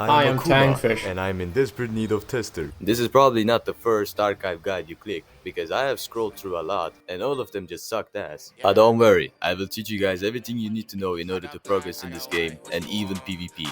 I am Akuma, Tankfish. and I'm in desperate need of tester. This is probably not the first archive guide you click, because I have scrolled through a lot and all of them just sucked ass. But don't worry, I will teach you guys everything you need to know in order to progress in this game, and even PvP.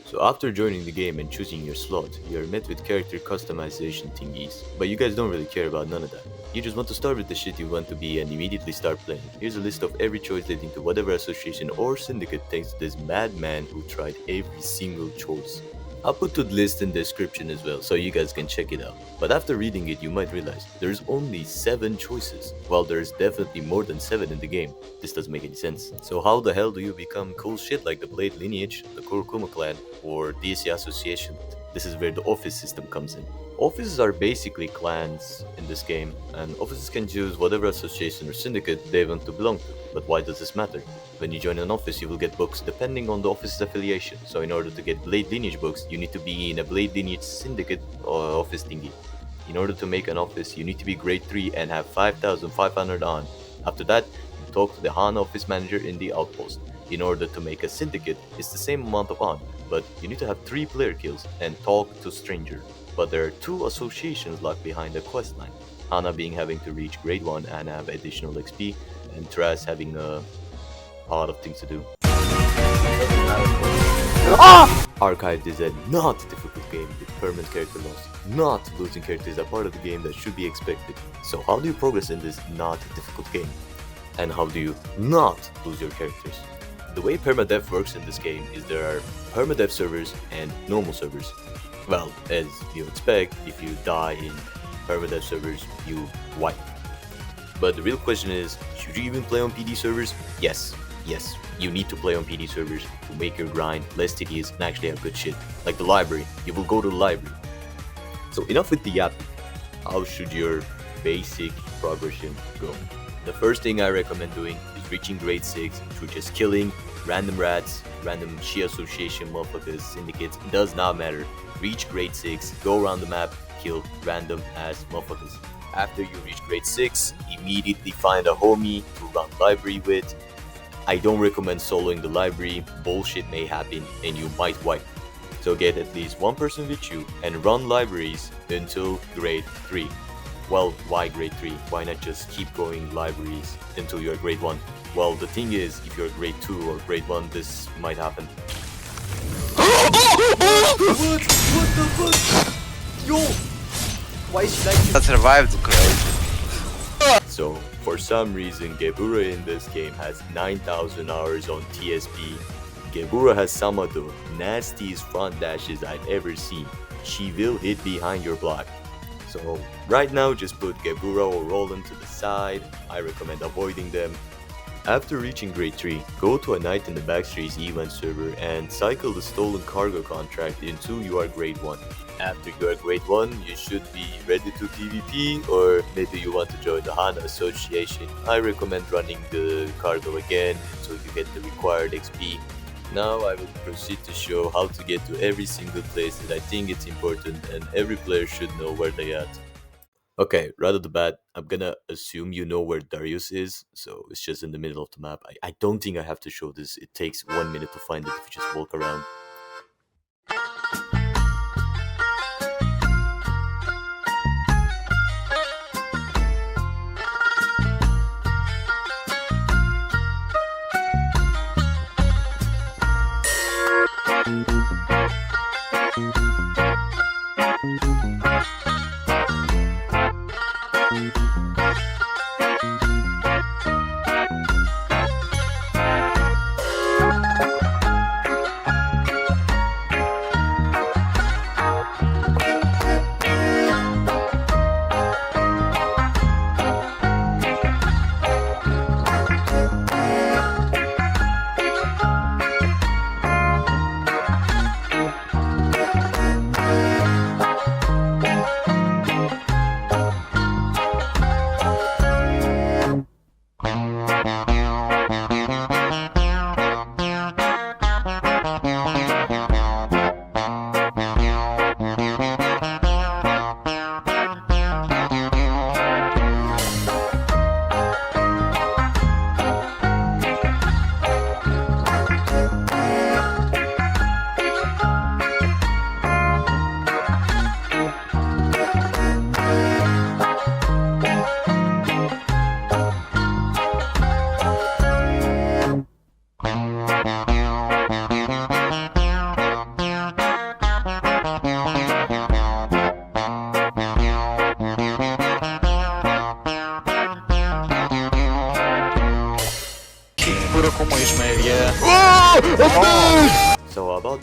So after joining the game and choosing your slot, you are met with character customization thingies. But you guys don't really care about none of that. You just want to start with the shit you want to be and immediately start playing. Here's a list of every choice leading to whatever association or syndicate thanks to this madman who tried every single choice. I'll put the list in the description as well, so you guys can check it out. But after reading it, you might realize there's only 7 choices, while there's definitely more than 7 in the game. This doesn't make any sense. So how the hell do you become cool shit like the Blade Lineage, the Kurokuma clan, or DSC Association? This is where the office system comes in. Offices are basically clans in this game, and offices can choose whatever association or syndicate they want to belong to. But why does this matter? When you join an office, you will get books depending on the office's affiliation. So in order to get Blade Lineage books, you need to be in a Blade Lineage syndicate or office thingy. In order to make an office, you need to be grade 3 and have 5,500 Ahn. After that, you talk to the Ahn office manager in the outpost. In order to make a syndicate, it's the same amount of Ahn, but you need to have 3 player kills and talk to stranger. But there are 2 associations locked behind the questline. Hana being having to reach grade 1 and have additional XP, and Tras having a lot of things to do. Archived is a not difficult game with permanent character loss. Not losing characters are part of the game that should be expected. So how do you progress in this not difficult game? And how do you not lose your characters? The way permadeath works in this game is there are permadeath servers and normal servers. Well, as you expect, if you die in permadeath servers, you wipe. But the real question is, should you even play on PD servers? Yes, you need to play on PD servers to make your grind less tedious and actually have good shit. Like the library, you will go to the library. So enough with the yapping. How should your basic progression go? The first thing I recommend doing is reaching grade 6 through just killing random rats, random Shi Association motherfuckers, syndicates, it does not matter. Reach grade 6, go around the map, kill random ass motherfuckers. After you reach grade 6, immediately find a homie to run library with. I don't recommend soloing the library, bullshit may happen and you might wipe. So get at least one person with you and run libraries until grade 3. Well, why grade 3? Why not just keep going libraries until you're grade 1? Well, the thing is, if you're grade 2 or grade 1, this might happen. What the fuck? Yo! Why is she like I survived, crazy. So, for some reason, Gebura in this game has 9,000 hours on TSP. Gebura has some of the nastiest front dashes I've ever seen. She will hit behind your block. So, right now just put Gebura or Roland to the side. I recommend avoiding them. After reaching grade 3, go to a night in the Backstreets event server and cycle the stolen cargo contract until you are grade 1. After you are grade 1, you should be ready to PvP, or maybe you want to join the Ahn Association. I recommend running the cargo again until you get the required XP. Now I will proceed to show how to get to every single place that I think it's important and every player should know where they at. Okay, right off the bat, I'm gonna assume you know where Darius is, so it's just in the middle of the map. I don't think I have to show this, it takes 1 minute to find it if you just walk around.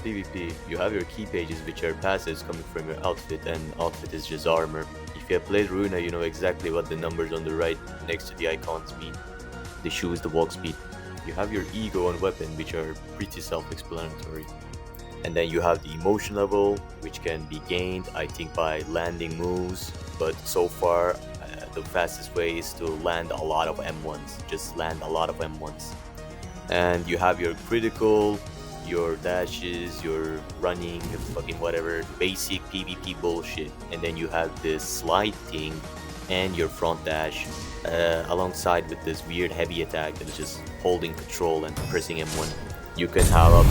PvP, you have your key pages, which are passives coming from your outfit, and outfit is just armor. If you have played Runa, you know exactly what the numbers on the right next to the icons mean. The shoe is the walk speed. You have your ego and weapon, which are pretty self-explanatory. And then you have the emotion level, which can be gained, I think, by landing moves. But so far, the fastest way is to land a lot of M1s. Just land a lot of M1s. And you have your critical, your dashes, your running, fucking whatever, basic PvP bullshit. And then you have this slide thing and your front dash, alongside with this weird heavy attack that is just holding control and pressing M1. You can have up to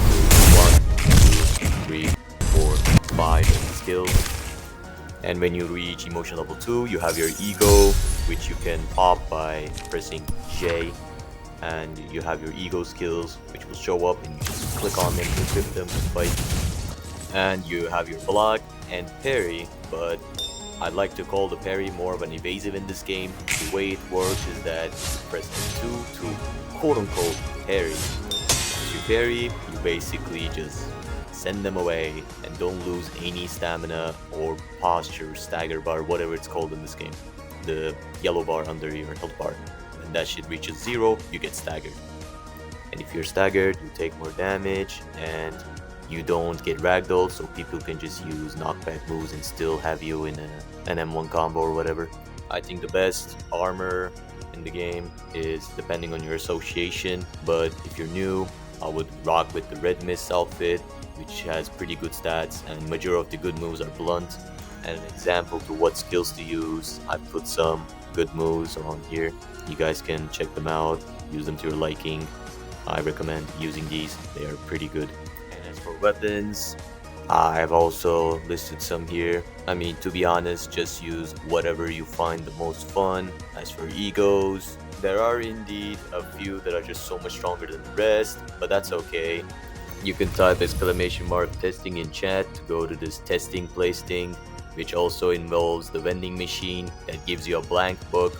1, 2, 3, 4, 5 skills. And when you reach emotion level 2, you have your ego, which you can pop by pressing J. And you have your ego skills, which will show up, and you just click on them to equip them and fight. And you have your block and parry, but I'd like to call the parry more of an evasive in this game. The way it works is that you press F2 to quote-unquote parry. As you parry, you basically just send them away and don't lose any stamina or posture, stagger bar, whatever it's called in this game. The yellow bar under your health bar. When that shit reaches 0, you get staggered. And if you're staggered, you take more damage and you don't get ragdolled, so people can just use knockback moves and still have you in an M1 combo or whatever. I think the best armor in the game is depending on your association, but if you're new, I would rock with the Red Mist outfit, which has pretty good stats, and majority of the good moves are blunt. And an example to what skills to use, I put some good moves on here. You guys can check them out, use them to your liking. I recommend using these, they are pretty good. And as for weapons, I've also listed some here. I mean, to be honest, just use whatever you find the most fun. As for egos, there are indeed a few that are just so much stronger than the rest, but that's okay. You can type !testing in chat to go to this testing place thing, which also involves the vending machine that gives you a blank book,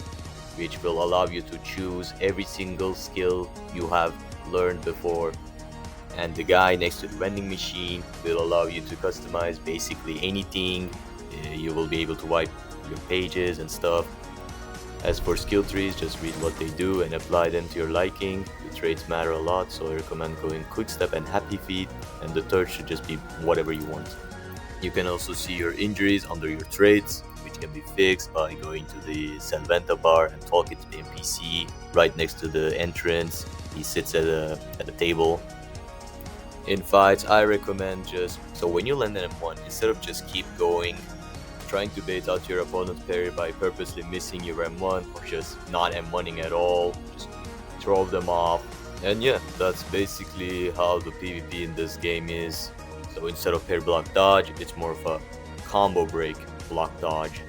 which will allow you to choose every single skill you have learned before. And the guy next to the vending machine will allow you to customize basically anything. You will be able to wipe your pages and stuff. As for skill trees, just read what they do and apply them to your liking. The traits matter a lot, so I recommend going quick step and happy feet, and the third should just be whatever you want. You can also see your injuries under your traits, which can be fixed by going to the Salventa bar and talking to the NPC right next to the entrance. He sits at a table. In fights, I recommend so when you land an M1, instead of just keep going, trying to bait out your opponent's parry by purposely missing your M1 or just not M1ing at all, just throw them off. And yeah, that's basically how the PvP in this game is. So instead of parry block dodge, it's more of a combo break block dodge.